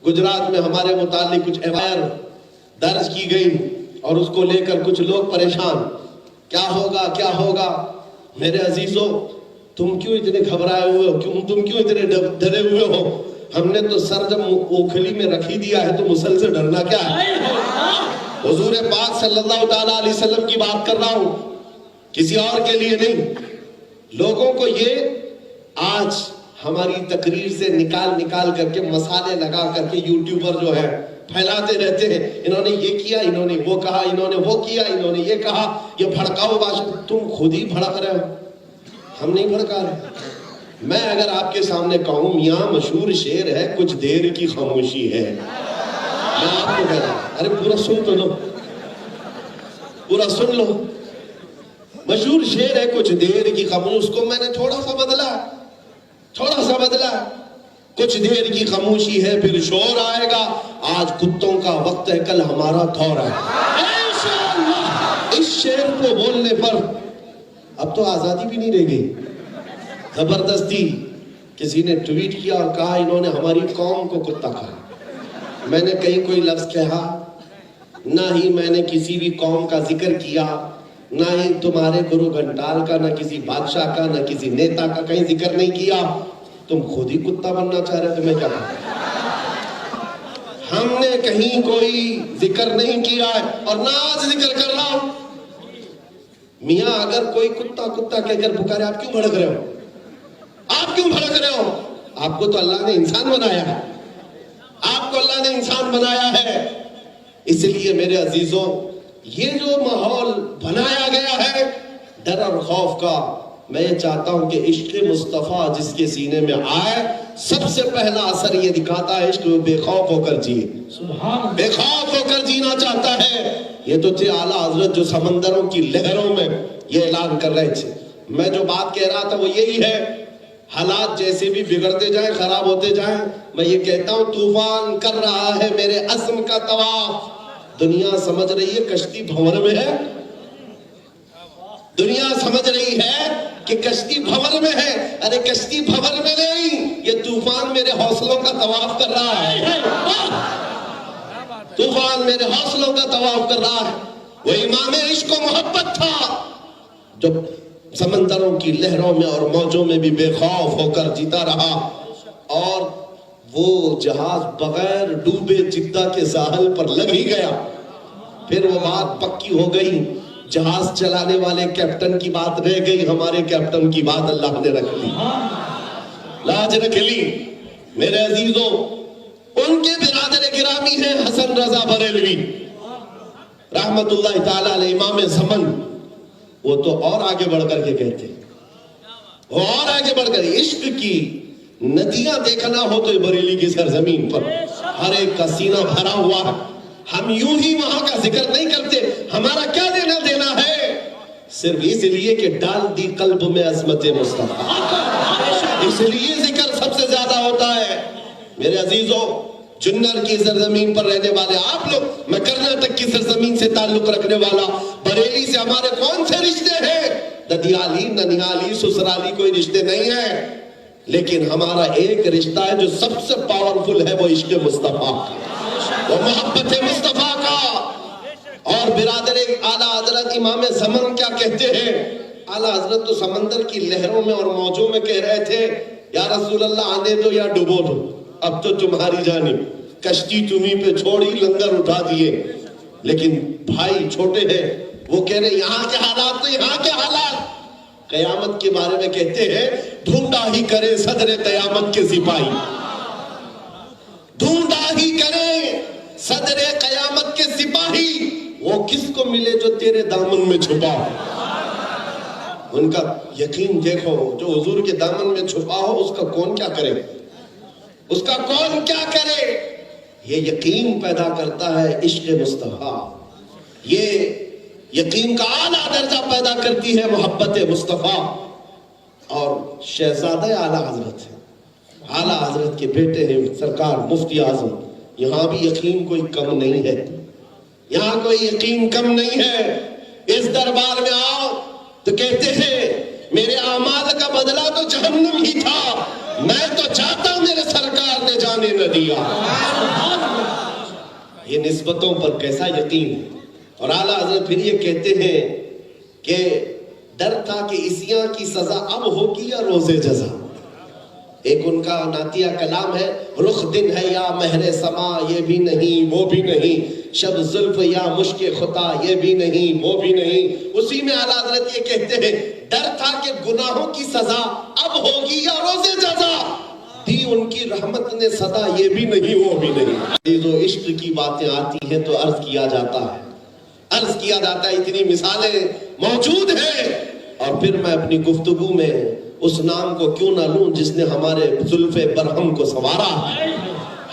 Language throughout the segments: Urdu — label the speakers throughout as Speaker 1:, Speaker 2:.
Speaker 1: گجرات میں ہمارے متعلق کچھ ایوائر درج کی گئی اور اس کو لے کر کچھ لوگ پریشان، کیا ہوگا؟ میرے عزیزوں، تم کیوں اتنے گھبرائے ہوئے ہو؟ تم کیوں اتنے ڈرے ہوئے ہو؟ ہم نے تو سر جب اوکھلی میں رکھی دیا ہے تو مسل سے ڈرنا کیا ہے؟ حضور پاک صلی اللہ تعالیٰ علیہ وسلم کی بات کر رہا ہوں، کسی اور کے لیے نہیں۔ لوگوں کو یہ آج ہماری تقریر سے نکال کر کے مسالے لگا کر کے یوٹیوبر جو ہے پھیلاتے رہتے ہیں، انہوں نے یہ کیا، انہوں نے وہ کہا، انہوں نے وہ کیا، انہوں نے یہ کہا، یہ بھڑکاؤ باشد۔ تم خود ہی بھڑک رہے ہو، ہم نہیں بھڑکا رہے۔ میں اگر آپ کے سامنے کہوں میاں مشہور شعر ہے کچھ دیر کی خاموشی ہے، میں آپ کو کہہ رہا ہوں ارے پورا سن تو لو، پورا سن لو۔ مشہور شعر ہے کچھ دیر کی خاموشی، اس کو میں نے تھوڑا سا بدلا، کچھ دیر کی خاموشی ہے پھر شور آئے گا، آج کتوں کا وقت ہے کل ہمارا دور ہے۔ اس شعر کو بولنے پر اب تو آزادی بھی نہیں رہ گئی، زبردستی کسی نے ٹویٹ کیا اور کہا انہوں نے ہماری قوم کو کتا کہا۔ میں نے کہیں کوئی لفظ کہا؟ نہ ہی میں نے کسی بھی قوم کا ذکر کیا، نہ ہی تمہارے گرو گھنٹال کا، نہ کسی بادشاہ کا، نہ کسی نیتا کا کہیں ذکر نہیں کیا۔ تم خود ہی کتا بننا چاہ رہے تھے، میں کیا کہا؟ ہم نے کہیں کوئی ذکر نہیں کیا ہے اور نہ آج ذکر کر رہا ہوں۔ میاں اگر کوئی کتا کہہ کر پکارے، آپ کیوں بھڑک رہے ہو؟ آپ کو تو اللہ نے انسان بنایا ہے، آپ کو اللہ نے انسان بنایا ہے۔ اس لیے میرے عزیزوں، یہ جو ماحول بنایا گیا ہے ڈر اور خوف کا، میں یہ چاہتا ہوں کہ عشق مصطفیٰ جس کے سینے میں آئے، سب سے پہلا اثر یہ دکھاتا ہے عشق بے خوف ہو کر جیے، بے خوف ہو کر جینا چاہتا ہے۔ یہ تو تھے اعلیٰ حضرت جو سمندروں کی لہروں میں یہ اعلان کر رہے تھے۔ میں جو بات کہہ رہا تھا وہ یہی ہے، حالات جیسے بھی بگڑتے جائیں، خراب ہوتے جائیں، میں یہ کہتا ہوں طوفان کر رہا ہے میرے عزم کا طواف۔ دنیا سمجھ رہی ہے کشتی بھنور میں ہے، دنیا سمجھ رہی ہے کہ کشتی بھنور میں ہے، ارے کشتی بھنور میں نہیں، یہ طوفان میرے حوصلوں کا طواف کر رہا ہے، طوفان میرے حوصلوں کا طواف کر رہا ہے۔ وہ امام عشق و محبت تھا جو سمندروں کی لہروں میں اور موجوں میں بھی بے خوف ہو کر جیتا رہا، اور وہ جہاز بغیر ڈوبے جدہ کے ساحل پر لگ ہی گیا۔ پھر وہ بات پکی ہو گئی، جہاز چلانے والے کیپٹن کی بات رہ گئی، ہمارے کیپٹن کی بات اللہ نے رکھ لی، لاج رکھ لی۔ میرے عزیزوں، ان کے برادر گرامی ہیں حسن رضا بریلوی رحمت اللہ تعالی علیہ، امام زمن۔ وہ تو اور آگے بڑھ کر کے کہتے ہیں، وہ اور آگے بڑھ کر عشق کی ندیاں دیکھنا ہو تو بریلی کی سرزمین پر ہر ایک کا سینہ بھرا ہوا ہے۔ ہم یوں ہی وہاں کا ذکر نہیں کرتے، ہمارا کیا لینا دینا ہے؟ صرف اس لیے کہ ڈال دی قلب میں عظمت مصطفیٰ، اس لیے ذکر سب سے زیادہ ہوتا ہے۔ میرے عزیزوں، جنر کی سرزمین پر رہنے والے آپ لوگ، میں کرناٹک کی سرزمین سے تعلق رکھنے والا، بریلی سے ہمارے کون سے رشتے ہیں؟ ددیالی، ننیالی، سسرالی کوئی رشتے نہیں ہیں، لیکن ہمارا ایک رشتہ ہے جو سب سے پاورفل ہے، وہ عشق مصطفیٰ کا، وہ محبت مصطفیٰ کا۔ اور برادر اعلیٰ حضرت امام زمان کیا کہتے ہیں؟ اعلیٰ حضرت تو سمندر کی لہروں میں اور موجوں میں کہہ رہے تھے، یا رسول اللہ آنے دو یا ڈبو دو، اب تو تمہاری جانب، کشتی تمہیں پہ چھوڑی، لنگر اٹھا دیے۔ لیکن بھائی چھوٹے ہیں، وہ کہہ رہے یہاں کے حالات تو یہاں کے حالات، قیامت کے بارے میں کہتے ہیں ڈھونڈا ہی کرے صدر قیامت کے سپاہی، ڈھونڈا ہی کرے صدر قیامت کے سپاہی، وہ کس کو ملے جو تیرے دامن میں چھپا ہو۔ ان کا یقین دیکھو، جو حضور کے دامن میں چھپا ہو اس کا کون کیا کرے، اس کا کون کیا کرے؟ یہ یقین پیدا کرتا ہے عشق مصطفیٰ، یہ یقین کا اعلیٰ درجہ پیدا کرتی ہے محبت مصطفیٰ۔ اور شہزادہ اعلیٰ حضرت ہے، اعلیٰ حضرت کے بیٹے ہیں سرکار مفتی اعظم، یہاں بھی یقین کوئی کم نہیں ہے، یہاں کوئی یقین کم نہیں ہے۔ اس دربار میں آؤ تو کہتے ہیں میرے اعمال کا بدلہ تو جہنم ہی تھا، میں تو چاہتا ہوں میرے سرکار سرکار نے جانے نہ دیا۔ یہ نسبتوں پر کیسا یقین ہے۔ اور اعلیٰ حضرت پھر یہ کہتے ہیں کہ ڈر تھا کہ عیسیاں کی سزا اب ہوگی یا روز جزا۔ ایک ان کا نعتیہ کلام ہے، رخ دن ہے یا مہر سما یہ بھی نہیں وہ بھی نہیں، شب زلف یا مشک خطا یہ بھی نہیں وہ بھی نہیں۔ اسی میں اعلیٰ حضرت یہ کہتے ہیں ڈر تھا کہ گناہوں کی سزا اب ہوگی یا روز جزا، دی ان کی رحمت نے صدا یہ بھی نہیں وہ بھی نہیں۔ جو عشق کی باتیں آتی ہیں تو عرض کیا جاتا ہے اتنی مثالیں موجود ہیں۔ اور پھر میں اپنی گفتگو میں اس نام کو کیوں نہ لوں جس نے ہمارے زلف برہم کو سنوارا،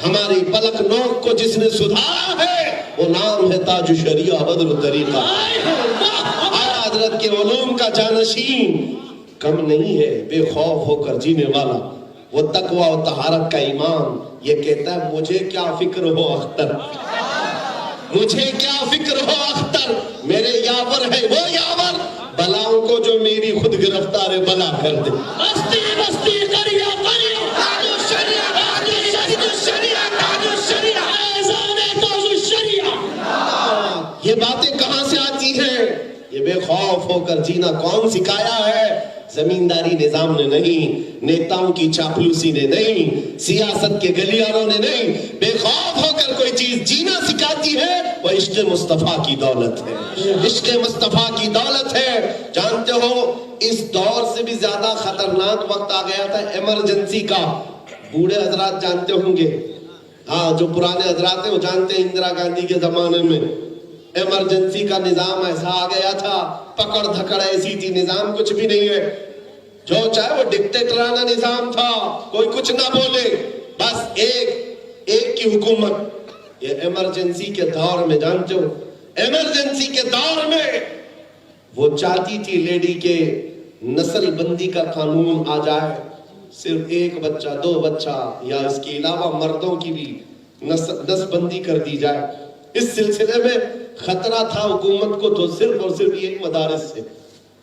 Speaker 1: ہماری پلک نوک کو جس نے سدھارا ہے، وہ نام ہے تاج شریعہ بدر الطریقہ۔ اعلیٰ حضرت کے علوم کا جانشین کم نہیں ہے، بے خوف ہو کر جینے والا، وہ تقوی و طہارت کا امام۔ یہ کہتا ہے مجھے کیا فکر ہو اختر، مجھے کیا فکر ہو اختر، میرے یاور ہے وہ یاور، بلاؤں کو جو میری خود گرفتار بلا کر دے۔ بستی بستی قریہ قریہ تاج الشریعہ تاج الشریعہ تاج الشریعہ ایزان تاج الشریعہ۔ یہ باتیں کہاں سے آتی ہیں؟ یہ بے خوف ہو کر جینا کون سکھایا ہے؟ زمینداری نظام نے نہیں، نیتاؤں کی چاپلوسی نے نہیں، سیاست کے گلیاروں نے نہیں، بے خوف ہو کر کوئی چیز جینا سکھاتی ہے وہ عشق مصطفیٰ کی دولت ہے، عشق مصطفیٰ کی دولت ہے۔ جانتے ہو اس دور سے بھی زیادہ خطرناک وقت آ گیا تھا ایمرجنسی کا۔ بوڑھے حضرات جانتے ہوں گے، ہاں جو پرانے حضرات ہیں وہ جانتے ہیں، اندرا گاندھی کے زمانے میں ایمرجنسی کا نظام ایسا آ گیا تھا، پکڑ دھکڑ ایسی تھی، نظام کچھ بھی نہیں ہے، جو چاہے وہ ڈکٹیٹرانہ نظام تھا، کوئی کچھ نہ بولے، بس ایک کی حکومت۔ یہ ایمرجنسی کے دور میں جانتے ہو، ایمرجنسی کے دور میں وہ چاہتی تھی لیڈی کے نسل بندی کا قانون آ جائے، صرف ایک بچہ دو بچہ یا اس کے علاوہ مردوں کی بھی نسل بندی کر دی جائے۔ اس سلسلے میں خطرہ تھا حکومت کو تو صرف اور صرف یہ مدارس سے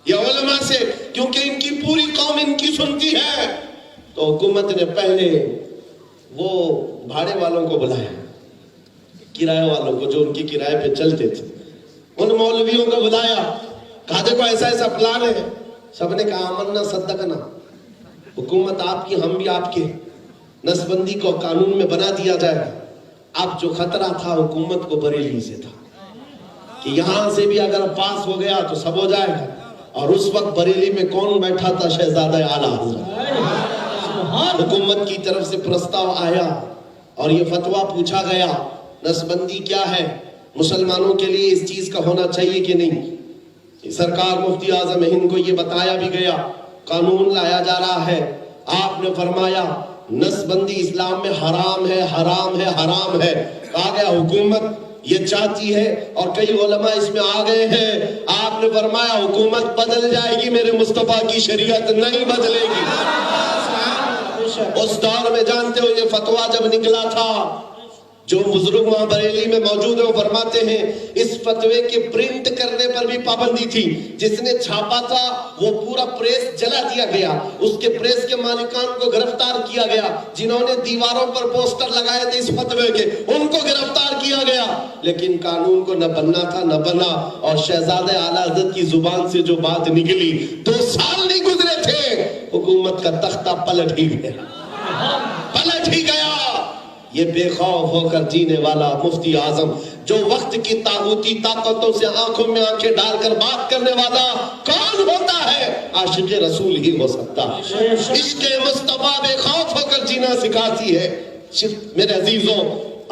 Speaker 1: یا علماء سے، کیونکہ ان کی پوری قوم ان کی سنتی ہے۔ تو حکومت نے پہلے وہ بھاڑے والوں کو بلایا، کرایہ والوں کو جو ان کی کرائے پہ چلتے تھے، ان مولویوں کو بلایا، کہا دیکھو ایسا ایسا پلان ہے۔ سب نے کہا آمنا صدقنا، حکومت آپ کی ہم بھی آپ کے، نسبندی کو قانون میں بنا دیا جائے۔ اب جو خطرہ تھا حکومت کو بریلی سے تھا کہ یہاں سے بھی اگر پاس ہو گیا تو سب ہو جائے گا۔ اور اس وقت بریلی میں کون بیٹھا تھا؟ شہزادہ اعلیٰ حضرت۔ حکومت کی طرف سے پرستاو آیا اور یہ فتویٰ پوچھا گیا نسبندی کیا ہے، مسلمانوں کے لیے اس چیز کا ہونا چاہیے کہ نہیں۔ سرکار مفتی اعظم ہند کو یہ بتایا بھی گیا، قانون لایا جا رہا ہے۔ آپ نے فرمایا نسبندی اسلام میں حرام ہے حرام ہے حرام ہے۔ کہا گیا حکومت یہ چاہتی ہے اور کئی علماء اس میں آ گئے ہیں۔ آپ نے فرمایا حکومت بدل جائے گی، میرے مصطفیٰ کی شریعت نہیں بدلے گی۔ اس دور میں جانتے ہو یہ فتویٰ جب نکلا تھا، جو بزرگ وہاں بریلی میں موجود ہیں وہ فرماتے ہیں اس فتوے کے پرنٹ کرنے پر بھی پابندی تھی۔ جس نے چھاپا تھا وہ پورا پریس جلا دیا گیا، اس کے پریس کے مالکان کو گرفتار کیا گیا، جنہوں نے دیواروں پر پوسٹر لگائے تھے اس فتوے کے ان کو گرفتار کیا گیا۔ لیکن قانون کو نہ بننا تھا نہ بنا، اور شہزادہ اعلیٰ حضرت کی زبان سے جو بات نکلی 2 سال نہیں گزرے تھے، حکومت کا تختہ پلٹ ہی گیا۔ یہ بے خوف ہو کر جینے والا مفتی اعظم جو وقت کی طاغوتی طاقتوں سے آنکھوں میں آنکھیں ڈال کر بات کرنے والا کون ہوتا ہے؟ عاشق رسول ہی ہو سکتا ہے۔ عشق مصطفیٰ بے خوف ہو کر جینا سکھاتی ہے۔ میرے عزیزوں،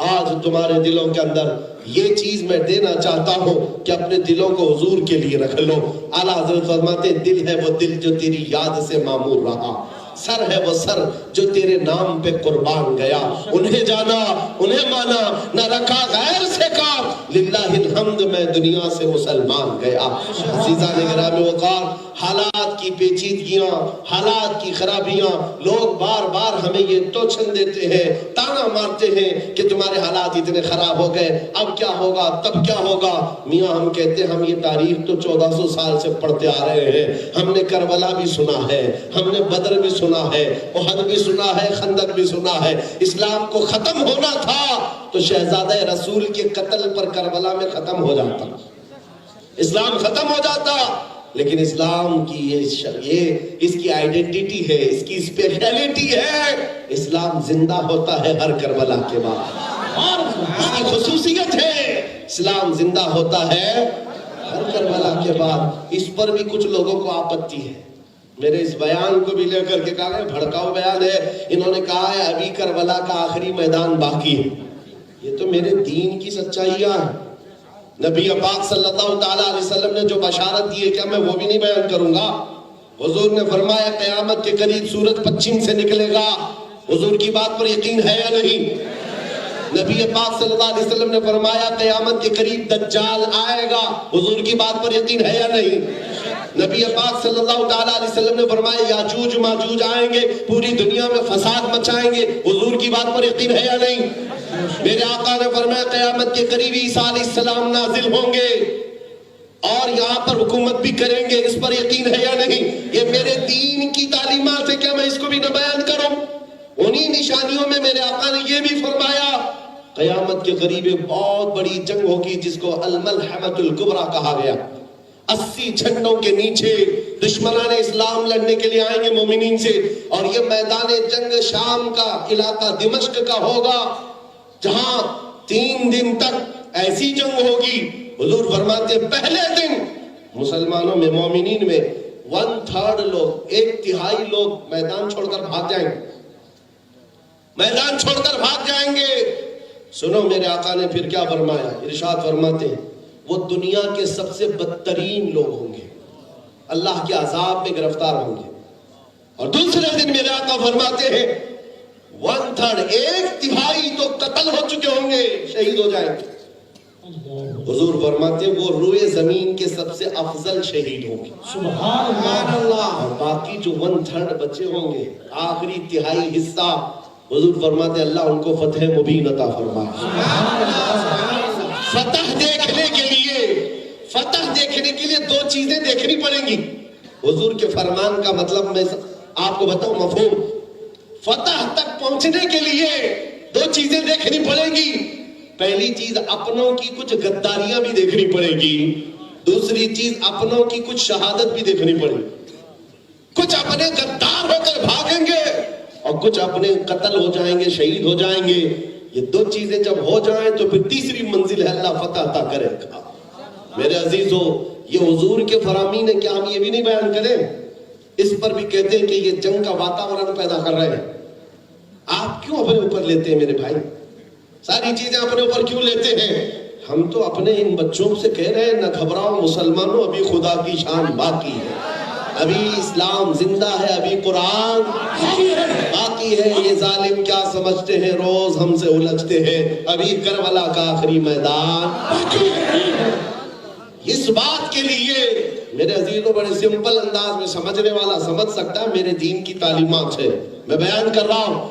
Speaker 1: آج تمہارے دلوں کے اندر یہ چیز میں دینا چاہتا ہوں کہ اپنے دلوں کو حضور کے لیے رکھ لو۔ اعلیٰ حضرت فرماتے ہیں دل ہے وہ دل جو تیری یاد سے معمور رہا، سر ہے وہ سر جو تیرے نام پہ قربان گیا، انہیں جانا انہیں مانا نہ رکھا غیر سے کام، للہ الحمد میں دنیا سے مسلمان گیا۔ عزیزان گرامی وقار، حالات کی پیچیدگیاں، حالات کی خرابیاں، لوگ بار بار ہمیں یہ توچن دیتے ہیں، تانا مارتے ہیں کہ تمہارے حالات اتنے خراب ہو گئے، اب کیا ہوگا، تب کیا ہوگا۔ میاں ہم کہتے ہیں ہم یہ تاریخ تو 1400 سال سے پڑھتے آ رہے ہیں، ہم نے کربلا بھی سنا ہے، ہم نے بدر بھی سنا ہے، احد بھی سنا ہے، خندق بھی سنا ہے۔ اسلام کو ختم ہونا تھا تو شہزادہ رسول کے قتل پر کربلا میں ختم ہو جاتا، اسلام ختم ہو جاتا، لیکن اسلام کی یہ اس کی آئیڈینٹی ہے، اس کی اسپیشلٹی ہے، اسلام زندہ ہوتا ہے ہر کربلا کے بعد، اور اس کی خصوصیت ہے اسلام زندہ ہوتا ہے ہر کربلا کے بعد۔ اس پر بھی کچھ لوگوں کو آپتی ہے، میرے اس بیان کو بھی لے کر کے کہا ہے بھڑکاؤ بیان ہے، انہوں نے کہا ہے ابھی کربلا کا آخری میدان باقی ہے۔ یہ تو میرے دین کی سچائیاں ہیں، نبی پاک صلی اللہ تعالیٰ علیہ وسلم نے جو بشارت دی ہے کیا میں وہ بھی نہیں بیان کروں گا؟ حضور نے فرمایا قیامت کے قریب سورج پچھم سے نکلے گا، حضور کی بات پر یقین ہے یا نہیں؟ نبی پاک صلی اللہ علیہ وسلم نے فرمایا قیامت کے قریب دجال آئے گا، حضور کی بات پر یقین ہے یا نہیں؟ نبی پاک صلی اللہ تعالیٰ علیہ وسلم نے فرمایا یاجوج ماجوج آئیں گے، پوری دنیا میں فساد مچائیں گے، حضور کی بات پر یقین ہے یا نہیں؟ میرے آقا نے فرمایا قیامت کے قریب عیسیٰ علیہ السلام نازل ہوں گے اور یہاں پر حکومت بھی کریں گے، اس پر یقین ہے یا نہیں؟ یہ میرے دین کی تعلیمات ہے، کیا میں اس کو بھی نہ بیان کروں؟ انہی نشانیوں میں میرے آقا نے یہ بھی فرمایا قیامت کے قریب ایک بہت بڑی جنگ ہوگی جس کو الملحمۃ الکبریٰ کہا گیا۔ 80 جھنڈوں کے نیچے دشمنان اسلام لڑنے کے لیے آئیں گے مومنین سے، اور یہ میدان جنگ شام کا علاقہ دمشق کا ہوگا، جہاں 3 دن تک ایسی جنگ ہوگی۔ حضور فرماتے پہلے دن مسلمانوں میں، مومنین میں 1/3 لوگ، 1/3 لوگ میدان چھوڑ کر بھاگ جائیں گے، میدان چھوڑ کر بھاگ جائیں گے۔ سنو میرے آقا نے پھر کیا فرمایا، ارشاد فرماتے ہیں وہ دنیا کے سب سے بدترین لوگ ہوں گے، اللہ کے عذاب میں گرفتار ہوں گے۔ اور دوسرے دن میرے آقا فرماتے ہیں 1/3، 1/3 تو قتل ہو چکے ہوں گے، شہید ہو جائیں گے۔ حضور فرماتے ہیں وہ روئے زمین کے سب سے افضل شہید ہوں گے، سبحان اللہ۔ اور باقی جو 1/3 بچے ہوں گے، آخری 1/3 حصہ، حضور فرماتے ہیں اللہ ان کو فتح مبین عطا فرمائے۔ فتح دیکھنے کے لیے 2 چیزیں دیکھنی پڑیں گی۔ حضور کے فرمان کا مطلب میں آپ کو بتاؤں، مفہوم فتح تک پہنچنے کے لیے 2 چیزیں دیکھنی پڑیں گی۔ پہلی چیز اپنوں کی کچھ غداریاں بھی دیکھنی پڑے گی، دوسری چیز اپنوں کی کچھ شہادت بھی دیکھنی پڑے گی۔ کچھ اپنے غدار ہو کر بھاگیں گے اور کچھ اپنے قتل ہو جائیں گے، شہید ہو جائیں گے۔ یہ 2 چیزیں جب ہو جائیں تو پھر تیسری منزل ہے اللہ فتح عطا کرے گا۔ میرے عزیزو، یہ حضور کے فرامین ہے، کیا ہم یہ بھی نہیں بیان کریں؟ اس پر بھی کہتے ہیں کہ یہ جنگ کا واتاورن پیدا کر رہے ہیں۔ آپ کیوں اپنے اوپر لیتے ہیں میرے بھائی؟ ساری چیزیں اپنے اوپر کیوں لیتے ہیں؟ ہم تو اپنے ان بچوں سے کہہ رہے ہیں نہ گھبراؤ مسلمانوں، ابھی خدا کی شان باقی ہے، ابھی اسلام زندہ ہے، ابھی قرآن باقی ہے۔ یہ ظالم کیا سمجھتے ہیں، روز ہم سے الجھتے ہیں، ابھی کربلا کا آخری میدان باقی ہے۔ اس بات کے لیے میرے عزیزوں بڑے سمپل انداز میں سمجھنے والا سمجھ سکتا ہے، میرے دین کی تعلیمات ہے، میں بیان کر رہا ہوں،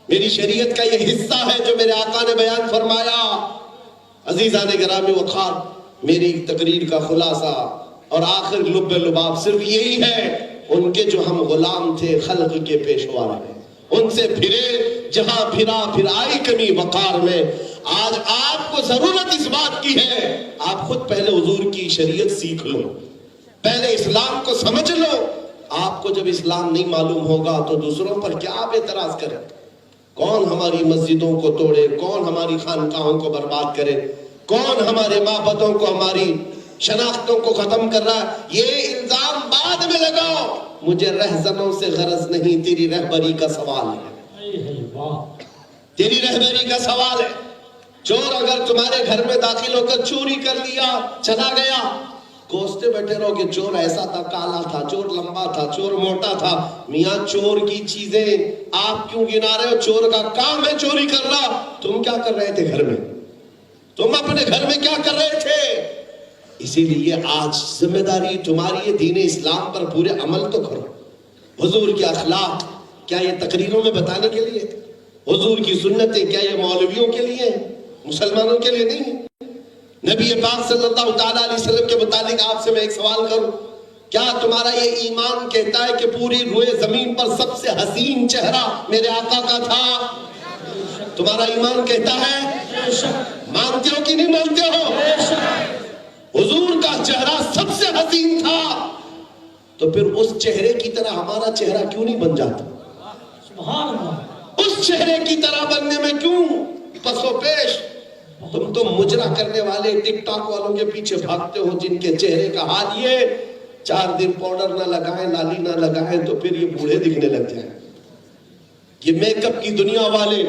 Speaker 1: میری شریعت کا یہ حصہ ہے جو میرے آقا نے بیان فرمایا۔ عزیزان گرامی وقار، میری تقریر کا خلاصہ اور آخر لب لباب صرف یہی ہے، ان کے جو ہم غلام تھے خلق کے پیشوا رہے، ان سے پھرے جہاں پھرا پھر آئی کمی وقار میں۔ آج آپ کو ضرورت اس بات کی ہے، آپ خود پہلے حضور کی شریعت سیکھ لو، پہلے اسلام کو سمجھ لو۔ آپ کو جب اسلام نہیں معلوم ہوگا تو دوسروں پر کیا آپ اعتراض کریں؟ کون ہماری مسجدوں کو توڑے، کون ہماری خانقاہوں کو برباد کرے، کون ہمارے معبدوں کو، ہماری شناختوں کو ختم کر رہا ہے؟ یہ الزام بعد میں لگاؤ، مجھے رہزنوں سے غرض نہیں، تیری رہبری کا سوال ہے، تیری رہبری کا سوال ہے۔ چور اگر تمہارے گھر میں داخل ہو کر چوری کر لیا، چلا گیا، کوستے بیٹھے رہو کہ چور ایسا تھا، کالا تھا، چور لمبا تھا، چور موٹا تھا۔ میاں چور کی چیزیں آپ کیوں گنا رہے ہو؟ چور کا کام ہے چوری کرنا، تم کیا کر رہے تھے گھر میں؟ تم اپنے گھر میں کیا کر رہے تھے؟ اسی لیے آج ذمہ داری تمہاری ہے دین اسلام پر پورے عمل تو کرو. حضور کے اخلاق کیا یہ تقریروں میں بتانے کے لیے؟ حضور کی سنتیں کیا یہ مولویوں کے لیے ہیں؟ مسلمانوں کے لیے نہیں. نبی پاک صلی اللہ تعالیٰ علیہ وسلم کے متعلق آپ سے میں ایک سوال کروں، کیا تمہارا یہ ایمان کہتا ہے کہ پوری روئے زمین پر سب سے حسین چہرہ میرے آقا کا تھا؟ تمہارا ایمان کہتا ہے؟ مانتے ہو کہ نہیں مانتے ہو؟ حضور کا چہرہ سب سے حسین تھا، تو پھر اس چہرے کی طرح ہمارا چہرہ کیوں نہیں بن جاتا؟ سبحان اللہ. اس چہرے کی طرح بننے میں کیوں پسو پیش؟ تم تو مجرا کرنے والے ٹک ٹاک والوں کے پیچھے بھاگتے ہو جن کے چہرے کا حال یہ 4 دن پاؤڈر نہ لگائیں، لالی نہ لگائیں تو پھر یہ بوڑھے دکھنے لگ جائیں. یہ میک اپ کی دنیا والے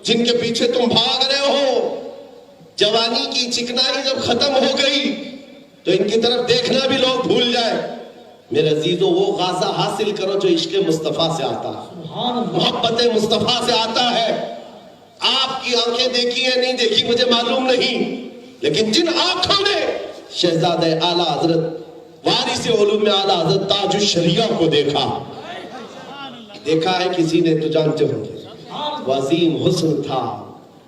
Speaker 1: جن کے پیچھے تم بھاگ رہے ہو، جوانی کی چکنائی جب ختم ہو گئی تو ان کی طرف دیکھنا بھی لوگ بھول جائے. میرے عزیزو، وہ غازہ حاصل کرو جو عشق مصطفیٰ سے آتا ہے، محبت مصطفیٰ سے آتا ہے. آپ کی آنکھیں دیکھی ہیں نہیں دیکھی مجھے معلوم نہیں، لیکن جن آنکھوں نے شہزادہ اعلیٰ حضرت وارث علوم اعلیٰ حضرت تاج الشریعہ کو دیکھا ہے کسی نے تو جانتے ہوں گے. وہ عظیم حسن تھا،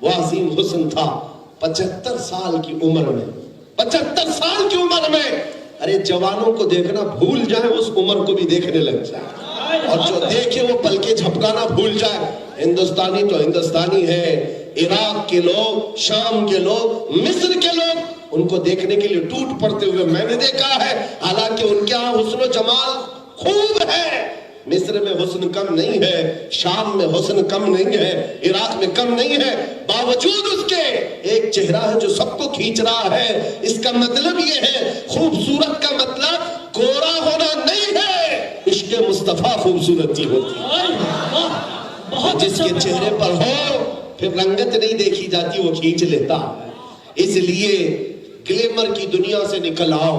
Speaker 1: وہ عظیم حسن تھا. 75 سال کی عمر میں، 75 سال کی عمر میں، ارے جوانوں کو دیکھنا بھول جائیں، اس عمر کو بھی دیکھنے لگ جائے، اور جو دیکھے وہ پلکیں جھپکانا بھول جائے. ہندوستانی تو ہندوستانی ہے، عراق کے لوگ، شام کے لوگ، مصر کے لوگ ان کو دیکھنے کے لیے ٹوٹ پڑتے ہوئے میں نے دیکھا ہے. حالانکہ ان کے ہاں حسن و جمال خوب ہے. مصر میں حسن کم نہیں ہے، شام میں حسن کم نہیں ہے، عراق میں کم نہیں ہے. باوجود اس کے ایک چہرہ ہے جو سب کو کھینچ رہا ہے. اس کا مطلب یہ ہے، خوبصورت کا مطلب گورا ہونا نہیں ہے، عشق مصطفیٰ خوبصورتی ہوتی ہے. جس کے چہرے پر ہو پھر رنگت نہیں دیکھی جاتی، وہ کھینچ لیتا. اس لیے گلیمر کی دنیا سے نکل آؤ،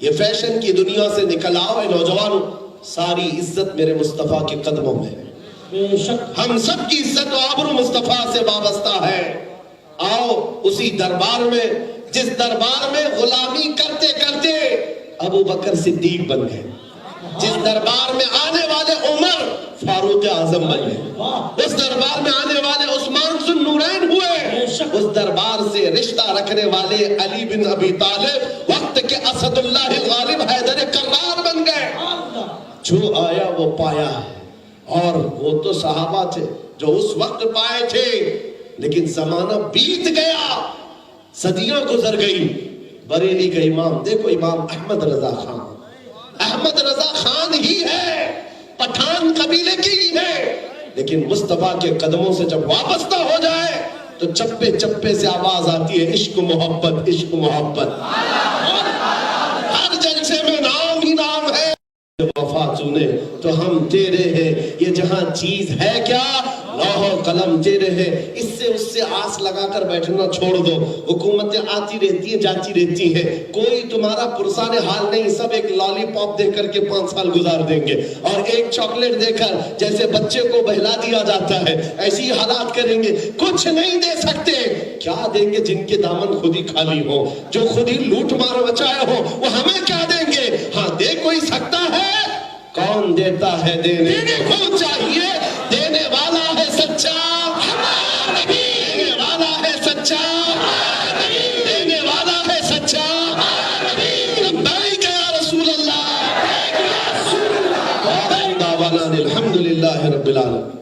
Speaker 1: یہ فیشن کی دنیا سے نکل آؤ. اے نوجوانوں، ساری عزت میرے مصطفیٰ کے قدموں میں ہے. ہم سب کی عزت و آبرو مصطفیٰ سے وابستہ ہے. آؤ اسی دربار میں جس دربار میں غلامی کرتے کرتے ابو بکر صدیق بن گئے، جس دربار میں آنے والے عمر فاروق اعظم بن گئے، اس دربار میں آنے والے عثمان ذو النورین ہوئے، اس دربار سے رشتہ رکھنے والے علی بن ابی طالب وقت کے اسد اللہ الغالب حیدر کرار بن گئے. جو آیا وہ پایا، اور وہ تو صحابہ تھے جو اس وقت پائے تھے، لیکن زمانہ بیت گیا، صدیاں گزر گئی. بریلی کا امام دیکھو، امام احمد رضا خان، احمد رضا خان ہی ہے، پٹھان قبیلے کی ہی ہے، لیکن مصطفیٰ کے قدموں سے جب وابستہ ہو جائے تو چپے چپے سے آواز آتی ہے، عشق محبت، عشق محبت. ہر جلسے میں نام ہی نام ہے. وفا چنے تو ہم تیرے ہیں، یہ جہاں چیز ہے کیا، لوح و قلم تیرے ہیں. اس سے آس لگا کر بیٹھنا چھوڑ دو. حکومتیں آتی رہتی ہیں جاتی رہتی ہیں، کوئی تمہارا پرسان حال نہیں. سب ایک لالی پاپ دے کر کے 5 سال گزار دیں گے، اور ایک چاکلیٹ دے کر جیسے بچے کو بہلا دیا جاتا ہے ایسی حالات کریں گے. کچھ نہیں دے سکتے. کیا دیں گے جن کے دامن خود ہی خالی ہو، جو خود ہی لوٹ مار مچائے ہو، وہ ہمیں کیا دیں گے؟ ہاں دے کوئی سکتا ہے، کون دیتا ہے؟ دینے کو چاہیے. دینے والا ہے سچا، دینے والا ہے سچا، دینے والا ہے سچا. لبیک یا رسول اللہ. الحمدللہ رب العالمین.